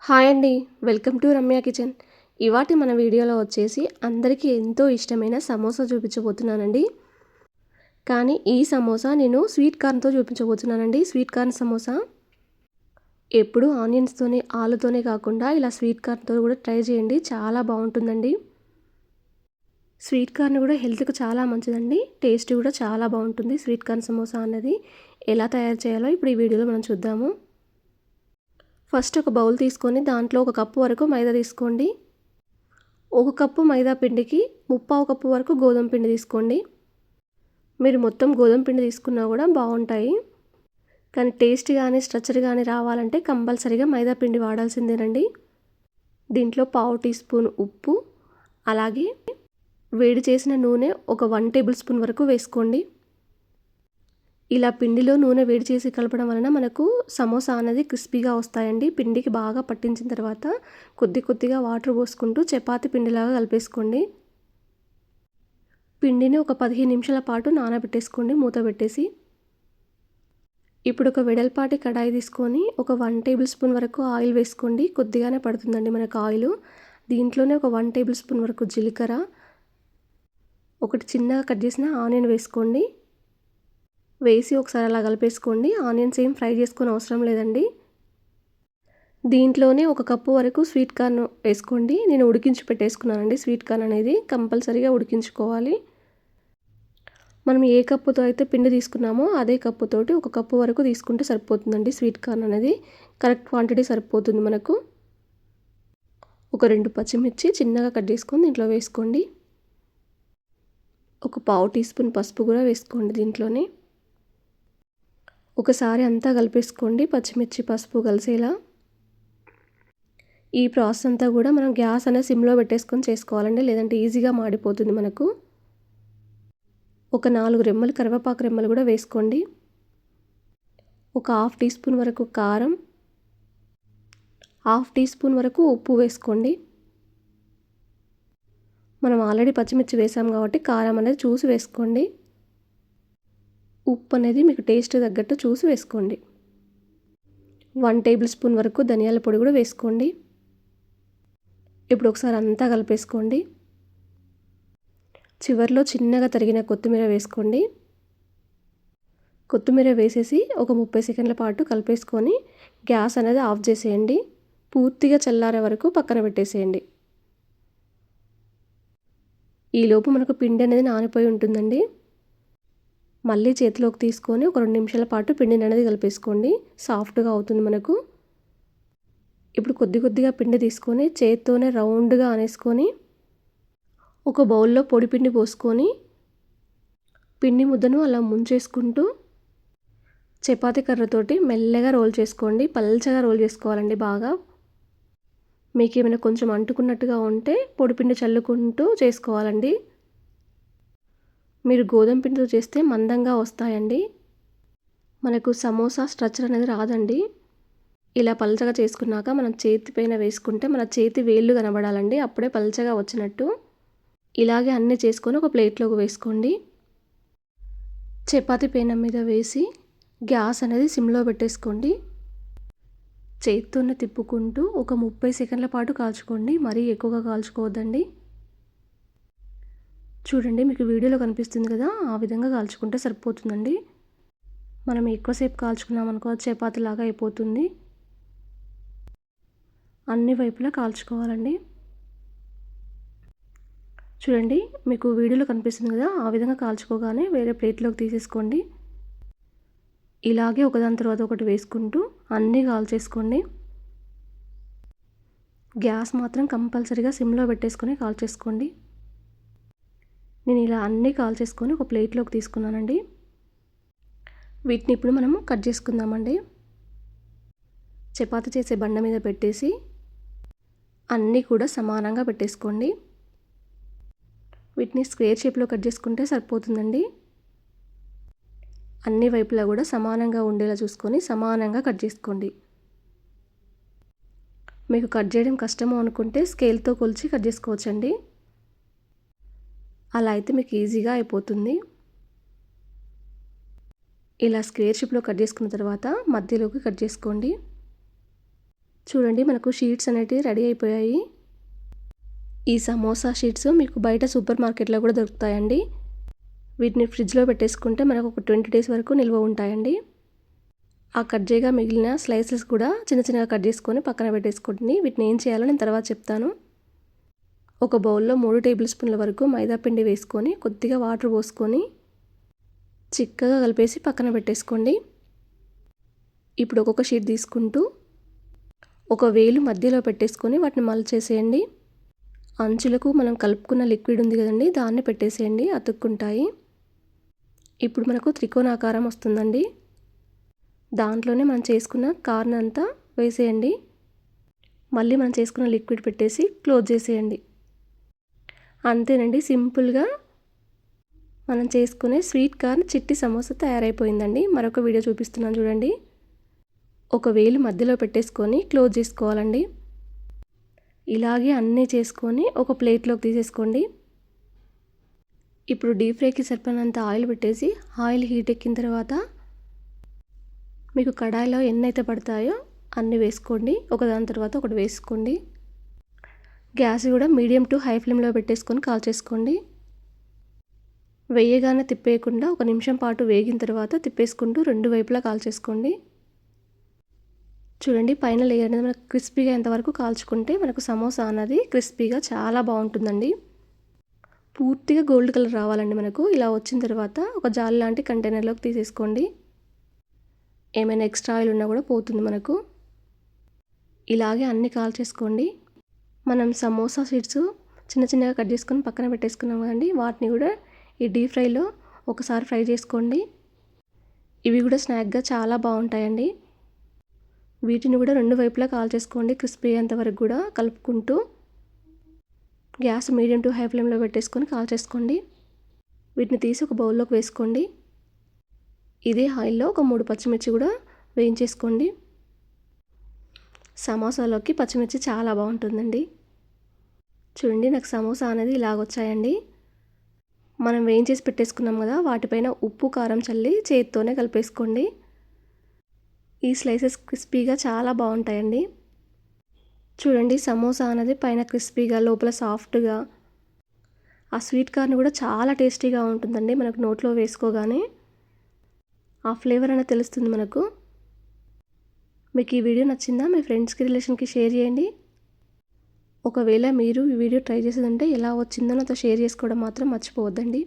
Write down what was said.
Hi అండి. Welcome to Ramya kitchen. ఇవాటి మన వీడియోలో వచ్చేసి అందరికీ ఎంతో ఇష్టమైన సమోసా చూపించబోతున్నానండి. కానీ ఈ సమోసా నేను స్వీట్ కార్న్‌తో చూపించబోతున్నానండి. Sweet corn samosa. ఎప్పుడూ ఆనియన్స్‌తోనే, ఆలుతోనే కాకుండా ఇలా స్వీట్ కార్న్‌తో కూడా ట్రై చేయండి. చాలా బాగుంటుందండి. స్వీట్ కార్న్ కూడా హెల్త్‌కి చాలా మంచిదండి. టేస్ట్ కూడా చాలా బాగుంటుంది. స్వీట్ కార్న్ సమోసా అన్నది ఎలా తయారు చేయాలో ఇప్పుడు ఈ వీడియోలో మనం చూద్దాము. ఫస్ట్ ఒక బౌల్ తీసుకొని దాంట్లో ఒక కప్పు వరకు మైదా తీసుకోండి. ఒక కప్పు మైదా పిండికి ముప్పావు కప్పు వరకు గోధుమ పిండి తీసుకోండి. మీరు మొత్తం గోధుమ పిండి తీసుకున్నా కూడా బాగుంటాయి. కానీ టేస్ట్ కానీ స్ట్రక్చర్ కానీ రావాలంటే కంపల్సరీగా మైదా పిండి వాడాల్సిందేనండి. దీంట్లో పావు టీ స్పూన్ ఉప్పు, అలాగే వేడి చేసిన నూనె ఒక 1 టేబుల్ స్పూన్ వరకు వేసుకోండి. ఇలా పిండిలో నూనె వేడి చేసి కలపడం వలన మనకు సమోసా అనేది క్రిస్పీగా వస్తాయండి. పిండికి బాగా పట్టించిన తర్వాత కొద్ది కొద్దిగా వాటర్ పోసుకుంటూ చపాతీ పిండిలాగా కలిపేసుకోండి. పిండిని ఒక 15 నిమిషాల పాటు నానబెట్టేసుకోండి మూత పెట్టేసి. ఇప్పుడు ఒక వెడల్పాటి కడాయి తీసుకొని ఒక 1 టేబుల్ స్పూన్ వరకు ఆయిల్ వేసుకోండి. కొద్దిగానే పడుతుందండి మనకు ఆయిల్. దీంట్లోనే ఒక 1 టేబుల్ స్పూన్ వరకు జీలకర్ర, ఒకటి చిన్నగా కట్ చేసిన ఆనియన్ వేసుకోండి. వేసి ఒకసారి అలా కలిపేసుకోండి. ఆనియన్స్ ఏం ఫ్రై చేసుకొని అవసరం లేదండి. దీంట్లోనే ఒక కప్పు వరకు స్వీట్ కార్న్ వేసుకోండి. నేను ఉడికించి పెట్టేసుకున్నానండి. స్వీట్ కార్న్ అనేది కంపల్సరీగా ఉడికించుకోవాలి. మనం ఏ కప్పుతో అయితే పిండి తీసుకున్నామో అదే కప్పుతోటి ఒక కప్పు వరకు తీసుకుంటే సరిపోతుందండి. స్వీట్ కార్న్ అనేది కరెక్ట్ క్వాంటిటీ సరిపోతుంది మనకు. ఒక 2 పచ్చిమిర్చి చిన్నగా కట్ చేసుకొని దీంట్లో వేసుకోండి. ఒక పావు టీ స్పూన్ పసుపు కూడా వేసుకోండి దీంట్లోనే. ఒకసారి అంతా కలిపేసుకోండి, పచ్చిమిర్చి పసుపు కలిసేలా. ఈ ప్రాసెస్ అంతా కూడా మనం గ్యాస్ అనేది సిమ్లో పెట్టేసుకొని చేసుకోవాలండి, లేదంటే ఈజీగా మాడిపోతుంది మనకు. ఒక 4 రెమ్మలు కరివేపాకు రెమ్మలు కూడా వేసుకోండి. ఒక హాఫ్ టీ స్పూన్ వరకు కారం, హాఫ్ టీ స్పూన్ వరకు ఉప్పు వేసుకోండి. మనం ఆల్రెడీ పచ్చిమిర్చి వేసాం కాబట్టి కారం అనేది చూసి వేసుకోండి. ఉప్పు అనేది మీకు టేస్ట్ తగ్గట్టు చూసి వేసుకోండి. 1 టేబుల్ స్పూన్ వరకు ధనియాల పొడి కూడా వేసుకోండి. ఇప్పుడు ఒకసారి అంతా కలిపేసుకోండి. చివర్లో చిన్నగా తరిగిన కొత్తిమీర వేసుకోండి. కొత్తిమీర వేసేసి ఒక 30 సెకండ్ల పాటు కలిపేసుకొని గ్యాస్ అనేది ఆఫ్ చేసేయండి. పూర్తిగా చల్లారే వరకు పక్కన పెట్టేసేయండి. ఈలోపు మనకు పిండి అనేది నానిపోయి ఉంటుందండి. మళ్ళీ చేతిలోకి తీసుకొని ఒక 2 నిమిషాల పాటు పిండిని అనేది కలిపేసుకోండి. సాఫ్ట్గా అవుతుంది మనకు. ఇప్పుడు కొద్ది కొద్దిగా పిండి తీసుకొని చేత్తోనే రౌండ్గా అనేసుకొని ఒక బౌల్లో పొడి పిండి పోసుకొని పిండి ముద్దను అలా ముంచేసుకుంటూ చపాతీ కర్రతోటి మెల్లగా రోల్ చేసుకోండి. పల్చగా రోల్ చేసుకోవాలండి బాగా. మీకు ఏమైనా కొంచెం అంటుకున్నట్టుగా ఉంటే పొడిపిండి చల్లుకుంటూ చేసుకోవాలండి. మీరు గోధుమ పిండితో చేస్తే మందంగా వస్తాయండి. మనకు సమోసా స్ట్రక్చర్ అనేది రాదండి. ఇలా పల్చగా చేసుకున్నాక మనం చేతి పైన వేసుకుంటే మన చేతి వేళ్ళు కనబడాలండి, అప్పుడే పల్చగా వచ్చినట్టు. ఇలాగే అన్నీ చేసుకొని ఒక ప్లేట్లోకి వేసుకోండి. చపాతీ పెనం మీద వేసి గ్యాస్ అనేది సిమ్లో పెట్టేసుకోండి. చేత్తోనే తిప్పుకుంటూ ఒక 30 సెకండ్ల పాటు కాల్చుకోండి. మరీ ఎక్కువగా కాల్చుకోవద్దండి. చూడండి, మీకు వీడియోలో కనిపిస్తుంది కదా, ఆ విధంగా కాల్చుకుంటే సరిపోతుందండి. మనం ఎక్కువసేపు కాల్చుకున్నామనుకో చపాతీలాగా అయిపోతుంది. అన్ని వైపులా కాల్చుకోవాలండి. చూడండి, మీకు వీడియోలో కనిపిస్తుంది కదా, ఆ విధంగా కాల్చుకోగానే వేరే ప్లేట్లోకి తీసేసుకోండి. ఇలాగే ఒకదాని తర్వాత ఒకటి వేసుకుంటూ అన్నీ కాల్చేసుకోండి. గ్యాస్ మాత్రం కంపల్సరీగా సిమ్లో పెట్టేసుకొని కాల్చేసుకోండి. నేను ఇలా అన్నీ కాల్చేసుకొని ఒక ప్లేట్లోకి తీసుకున్నానండి. వీటిని ఇప్పుడు మనం కట్ చేసుకుందామండి. చపాతీ చేసే బండ మీద పెట్టేసి అన్నీ కూడా సమానంగా పెట్టేసుకోండి. వీటిని స్క్వేర్ షేప్లో కట్ చేసుకుంటే సరిపోతుందండి. అన్ని వైపులా కూడా సమానంగా ఉండేలా చూసుకొని సమానంగా కట్ చేసుకోండి. మీకు కట్ చేయడం కష్టము అనుకుంటే స్కేల్తో కొలిచి కట్ చేసుకోవచ్చండి. అలా అయితే మీకు ఈజీగా అయిపోతుంది. ఇలా స్క్వేర్ షేప్లో కట్ చేసుకున్న తర్వాత మధ్యలోకి కట్ చేసుకోండి. చూడండి మనకు షీట్స్ అనేటివి రెడీ అయిపోయాయి. ఈ సమోసా షీట్స్ మీకు బయట సూపర్ మార్కెట్లో కూడా దొరుకుతాయండి. వీటిని ఫ్రిడ్జ్లో పెట్టేసుకుంటే మనకు ఒక 20 డేస్ వరకు నిల్వ ఉంటాయండి. ఆ కట్ చేయగా మిగిలిన స్లైసెస్ కూడా చిన్న చిన్నగా కట్ చేసుకొని పక్కన పెట్టేసుకోండి. వీటిని ఏం చేయాలో నేను తర్వాత చెప్తాను. ఒక బౌల్లో 3 టేబుల్ స్పూన్ల వరకు మైదా పిండి వేసుకొని కొద్దిగా వాటర్ పోసుకొని చిక్కగా కలిపేసి పక్కన పెట్టేసుకోండి. ఇప్పుడు ఒక్కొక్క షీట్ తీసుకుంటూ ఒక వేలు మధ్యలో పెట్టేసుకొని వాటిని మల్చేసేయండి. అంచులకు మనం కలుపుకున్న లిక్విడ్ ఉంది కదండి, దాన్ని పెట్టేసేయండి, అతుక్కుంటాయి. ఇప్పుడు మనకు త్రికోణాకారం వస్తుందండి. దాంట్లోనే మనం చేసుకున్న కార్న్ అంతా వేసేయండి. మళ్ళీ మనం చేసుకున్న లిక్విడ్ పెట్టేసి క్లోజ్ చేసేయండి. అంతేనండి, సింపుల్గా మనం చేసుకునే స్వీట్ కార్న్ చిట్టి సమోసా తయారైపోయిందండి. మరొక వీడియో చూపిస్తున్నాను చూడండి. ఒక వేలు మధ్యలో పెట్టేసుకొని క్లోజ్ చేసుకోవాలండి. ఇలాగే అన్నీ చేసుకొని ఒక ప్లేట్లోకి తీసేసుకోండి. ఇప్పుడు డీప్ ఫ్రైకి సరిపడినంత ఆయిల్ పెట్టేసి ఆయిల్ హీట్ ఎక్కిన తర్వాత మీకు కడాయిలో ఎన్నైతే పడతాయో అన్నీ వేసుకోండి. ఒకదాని తర్వాత ఒకటి వేసుకోండి. గ్యాస్ కూడా మీడియం టు హై ఫ్లేమ్లో పెట్టేసుకొని కాల్చేసుకోండి. వేయగానే తిప్పేయకుండా 1 నిమిషం పాటు వేగిన తర్వాత తిప్పేసుకుంటూ 2 వైపులా కాల్చేసుకోండి. చూడండి, పైన లేయర్ అనేది మనకు క్రిస్పీగా ఎంతవరకు కాల్చుకుంటే మనకు సమోసా అన్నది క్రిస్పీగా చాలా బాగుంటుందండి. పూర్తిగా గోల్డ్ కలర్ రావాలండి మనకు. ఇలా వచ్చిన తర్వాత ఒక జాలి లాంటి కంటైనర్లోకి తీసేసుకోండి. ఏమైనా ఎక్స్ట్రా ఆయిల్ ఉన్నా కూడా పోతుంది మనకు. ఇలాగే అన్నీ కాల్చేసుకోండి. మనం సమోసా షీట్స్ చిన్న చిన్నగా కట్ చేసుకొని పక్కన పెట్టేసుకున్నాం కదండి, వాటిని కూడా ఈ డీప్ ఫ్రైలో ఒకసారి ఫ్రై చేసుకోండి. ఇవి కూడా స్నాక్గా చాలా బాగుంటాయండి. వీటిని కూడా 2 వైపులా కాల్చేసుకోండి, క్రిస్పీ అయ్యేంత వరకు కూడా కలుపుకుంటూ. గ్యాస్ మీడియం టు హై ఫ్లేమ్లో పెట్టేసుకొని కాల్చేసుకోండి. వీటిని తీసి ఒక బౌల్లోకి వేసుకోండి. ఇదే ఆయిల్లో ఒక 3 పచ్చిమిర్చి కూడా వేయించేసుకోండి. సమోసాలోకి పచ్చిమిర్చి చాలా బాగుంటుందండి. చూడండి, నాకు సమోసా అనేది ఇలాగొచ్చాయండి. మనం వేయించేసి పెట్టేసుకున్నాం కదా, వాటిపైన ఉప్పు కారం చల్లి చేతితోనే కలిపేసుకోండి. ఈ స్లైసెస్ క్రిస్పీగా చాలా బాగుంటాయండి. చూడండి, సమోసా అనేది పైన క్రిస్పీగా లోపల సాఫ్ట్గా, ఆ స్వీట్ కార్న్ కూడా చాలా టేస్టీగా ఉంటుందండి. మనకు నోట్లో వేసుకోగానే ఆ ఫ్లేవర్ అనేది తెలుస్తుంది మనకు. మీకు ఈ వీడియో నచ్చిందా? మీ ఫ్రెండ్స్కి రిలేషన్కి షేర్ చేయండి. ఒకవేళ మీరు ఈ వీడియో ట్రై చేసేదంటే ఎలా వచ్చిందో నాతో షేర్ చేసుకోవడం మాత్రం మర్చిపోవద్దండి.